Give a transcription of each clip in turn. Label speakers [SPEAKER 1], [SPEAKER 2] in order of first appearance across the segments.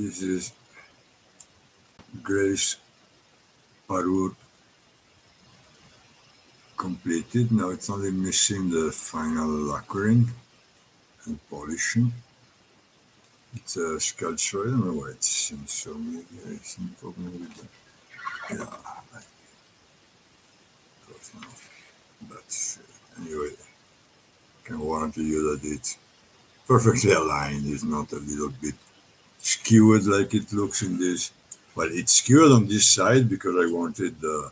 [SPEAKER 1] This is Grace parure completed. Now it's only missing the final lacquering and polishing. It's a sculpture. I don't know why it seems so. Maybe I some problem with that. Yeah, I don't know. But anyway, I can warranty you that it's perfectly aligned. It's not a little bit skewed like it looks in this. Well, it's skewed on this side because I wanted the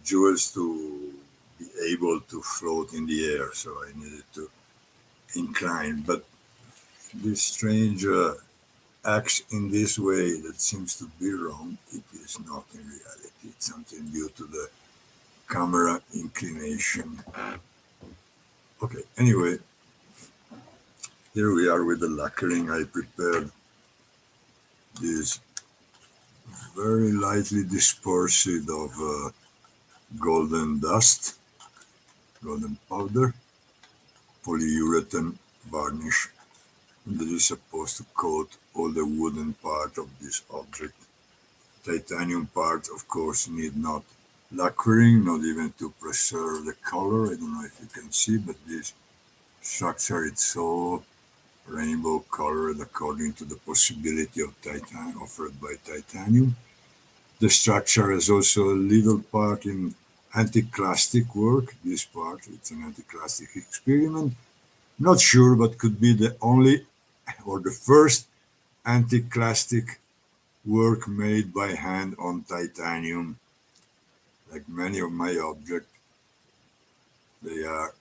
[SPEAKER 1] jewels to be able to float in the air, so I needed to incline. But this strange acts in this way that seems to be wrong. It is not in reality. It's something due to the camera inclination. Okay, anyway, here we are with the lacquering. I prepared this very lightly dispersed of golden dust, golden powder, polyurethane varnish. And that is supposed to coat all the wooden part of this object. Titanium part, of course, need not lacquering, not even to preserve the color. I don't know if you can see, but this structure is so rainbow colored according to the possibility of titanium offered by titanium. The structure has also a little part in anticlastic work. This part, it's an anticlastic experiment. Not sure, but could be the only or the first anticlastic work made by hand on titanium. Like many of my objects, they are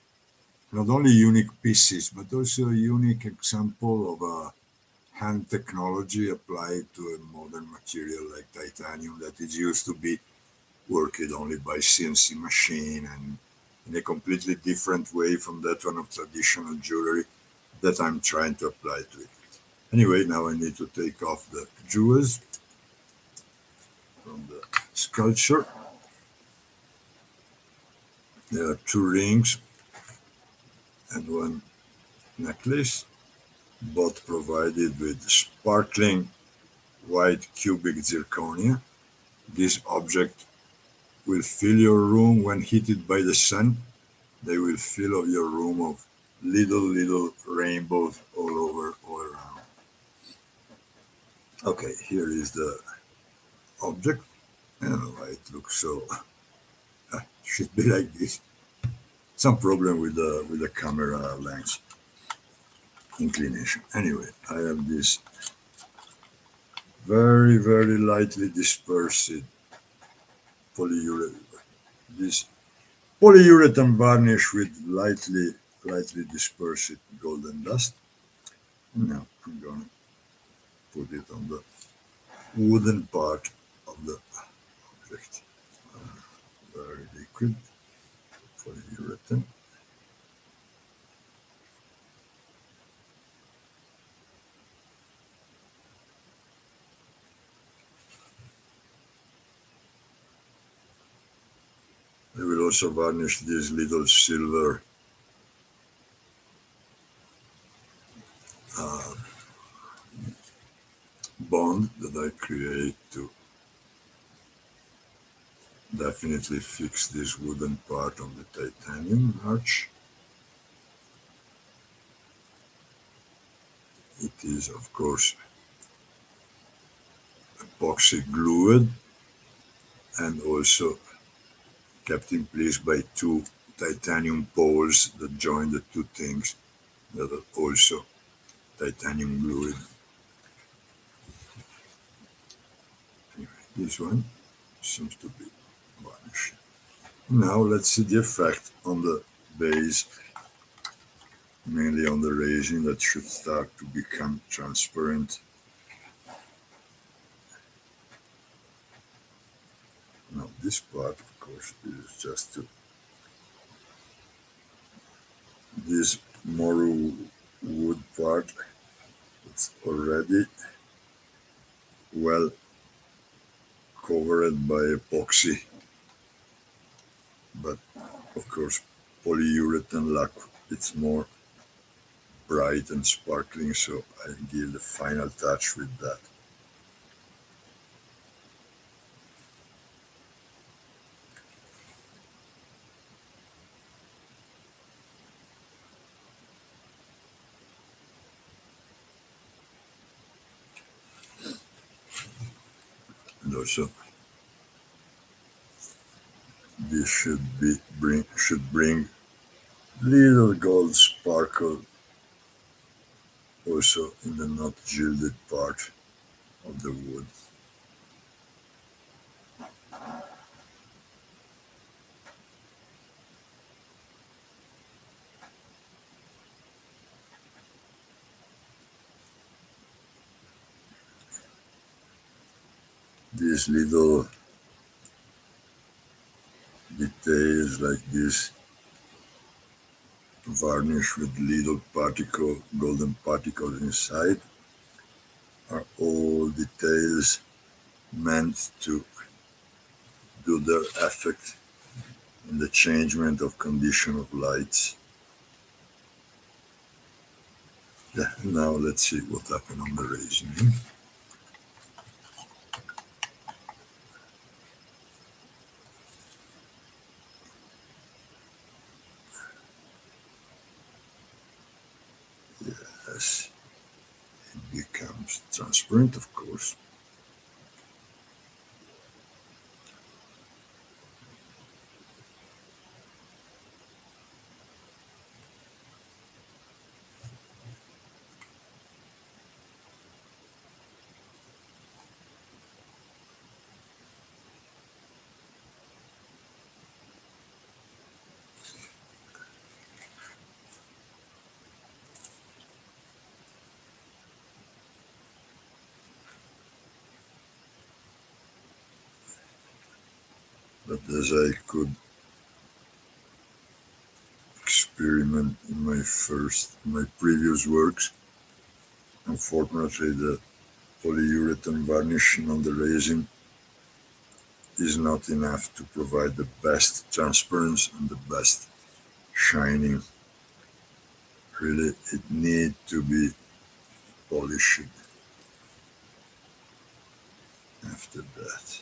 [SPEAKER 1] not only unique pieces, but also a unique example of a hand technology applied to a modern material like titanium that is used to be worked only by CNC machine and in a completely different way from that one of traditional jewelry that I'm trying to apply to it. Anyway, now I need to take off the jewels from the sculpture. There are two rings and one necklace, both provided with sparkling white cubic zirconia. This object will fill your room when heated by the sun. They will fill up your room of little rainbows all over, all around. Okay, here is the object. I don't know why it looks so. Should be like this. Some problem with the camera lens inclination. Anyway, I have this very lightly dispersed polyurethane. This polyurethane varnish with lightly dispersed golden dust. Now I'm gonna put it on the wooden part of the object. Very liquid polyurethane. I will also varnish this little silver uh, bond that I create to definitely fix this wooden part of the titanium arch. It is, of course, epoxy glued and also kept in place by two titanium poles that join the two things that are also titanium glued. Anyway, this one seems to be varnished. Now let's see the effect on the base, mainly on the resin that should start to become transparent. Now this part, of course, is just to this moru wood part. It's already well covered by epoxy, but of course polyurethane lac it's more bright and sparkling, so I give the final touch with that. And also, this should bring little gold sparkle also in the not gilded part of the wood. These little details like this varnish with little golden particles inside are all details meant to do their effect in the changement of condition of lights. Yeah, now let's see what happened on the resin. Yes, it becomes transparent, of course. But as I could experiment in my previous works, unfortunately the polyurethane varnishing on the resin is not enough to provide the best transparency and the best shining. Really, it need to be polished after that.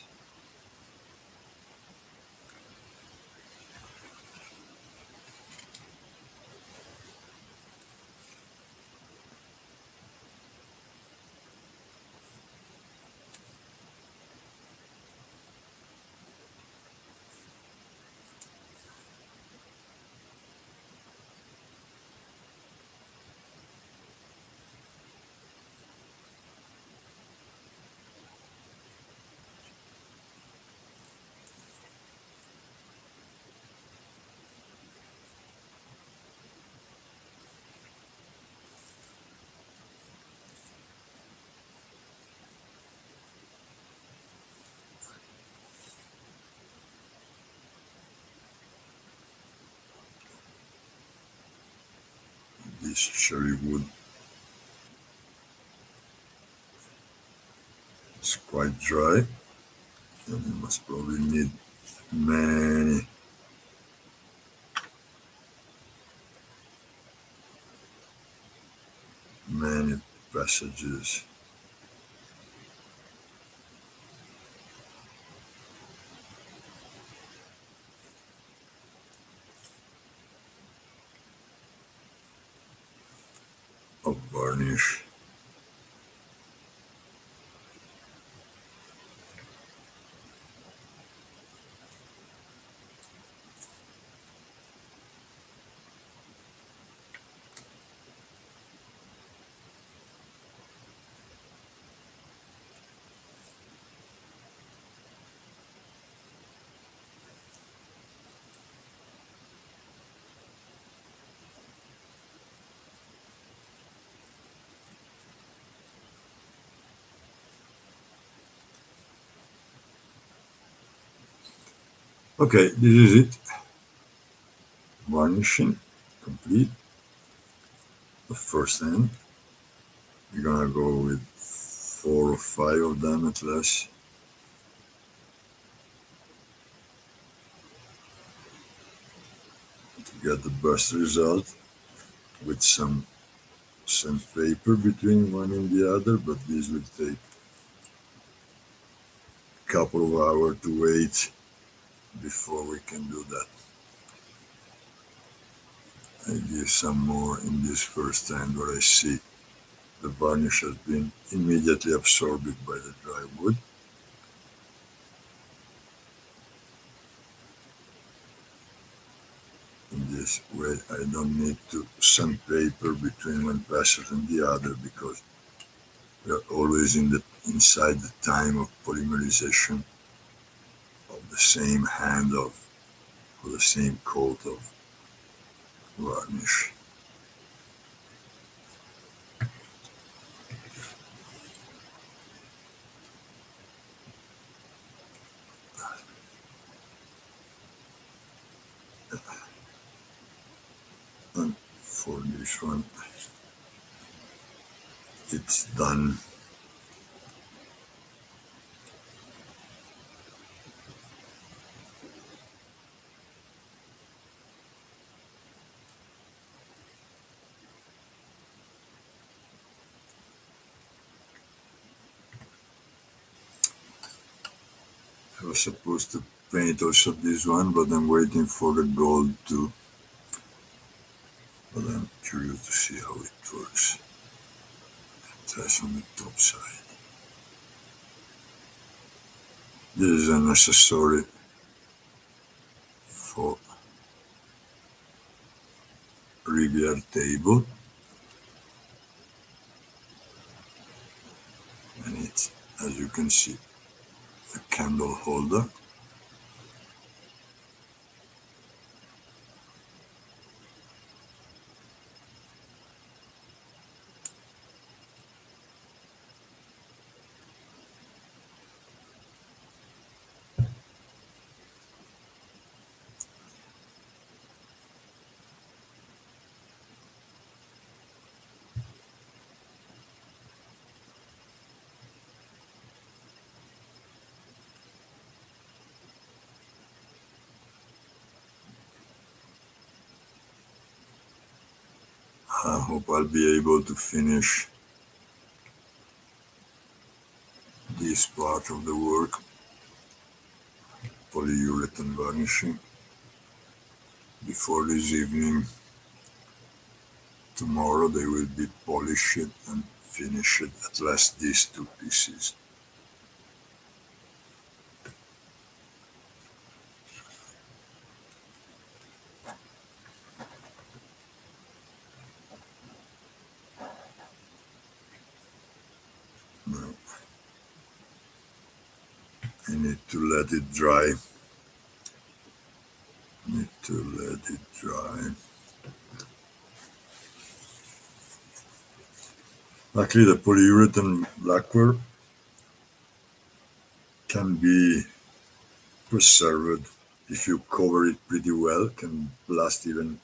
[SPEAKER 1] This cherry wood is quite dry, and you must probably need many, many passages. Of varnish. Okay, this is it. Varnishing complete. The first hand. We're gonna go with 4 or 5 of them at least. To get the best result with some sandpaper between one and the other, but this will take a couple of hours to wait before we can do that. I give some more in this first hand where I see the varnish has been immediately absorbed by the dry wood. In this way, I don't need to sandpaper between one passes and the other because we are always inside the time of polymerization of the same hand of or the same coat of varnish. And for this one, it's done. I was supposed to paint also this one, but I'm waiting for the gold too. But I'm curious to see how it works. That's on the top side. This is an accessory for Riviera table, and it's, as you can see, a candle holder. I hope I'll be able to finish this part of the work, polyurethane varnishing, before this evening. Tomorrow they will be polished and finished, at least these two pieces. Now I need to let it dry. Need to let it dry. Luckily, the polyurethane lacquer can be preserved if you cover it pretty well, can last even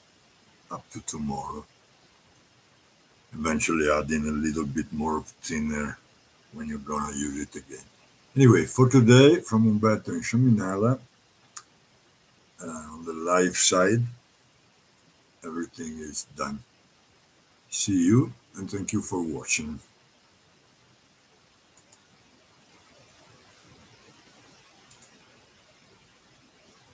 [SPEAKER 1] up to tomorrow. Eventually adding a little bit more of thinner when you're gonna use it again. Anyway, for today, from Umberto in Chaminala, on the live side, everything is done. See you and thank you for watching.